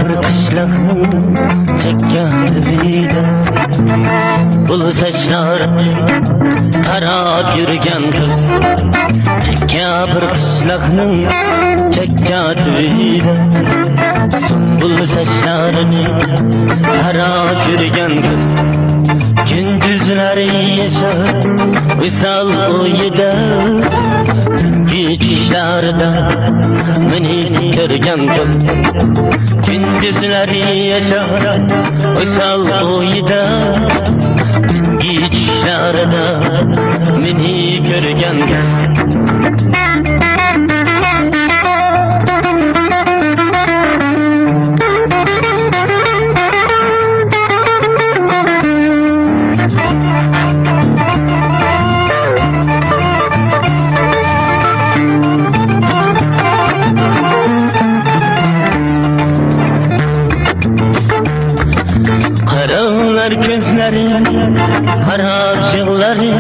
bir kışlakning chekkanida bul sochlarini tarab yurgan qiz. Chekka bir qishloqning chekkanida bul sochlarini tarab yurgan qiz. Gündüzleri yaşar visal uyuda, geçişlerde beni görgen kız. Gündüzleri yaşar visal uyuda, geçişlerde beni görgen kız. Gözleri, harap yılları,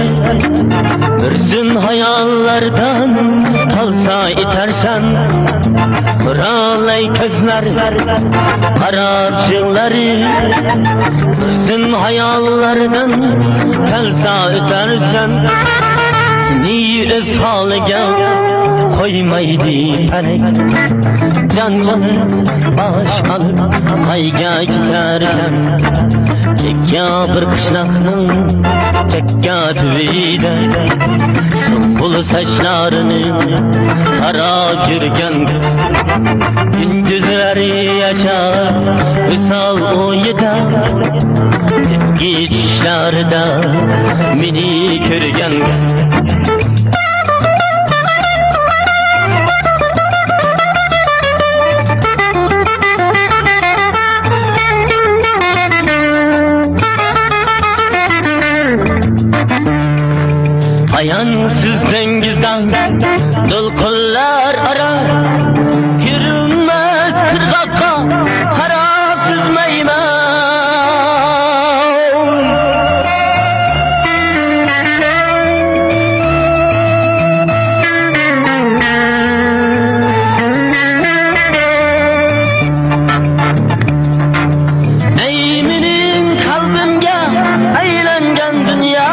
ürsün hayallerden kalsa itersen. Kıralay gözler, harap yılları, ürsün hayallerden kalsa itersen. Seni ıshalıga koymaydı felek, canını baş alıp hayga gidersen. Chekka bir qishloqning chekkatida sumbul sochlarini tarab yurgan qiz. Gündüzleri yaşar visal uyuda, geçişlerde meni ko'rgan qiz. Ayansız dengizden dolkullar arar, yürünmez kırgakka harap süzmeymen. Ey benim kalbimge eğlengen dünya,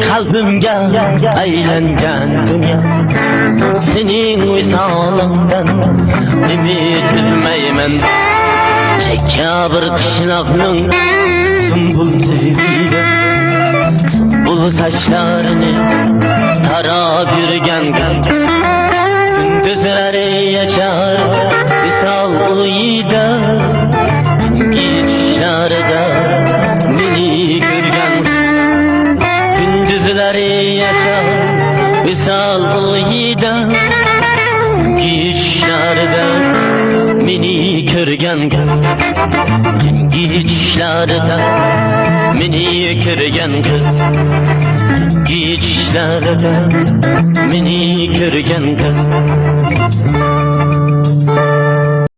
kalbimge eğlengen dünya. Senin visalından ümit üzmeymen. Chekka bir qishloqning sumbul tüyüyle sumbul saçlarını tarab yurgan qiz. Gündüzleri yaşar visal uyuda, geçişlerde beni ko'rgan qiz. Gündüzleri yaşar visal uyuda, geçişlerde beni ko'rgan qiz. Geçişlerde beni ko'rgan qiz. Geçişlerde beni ko'rgan qiz.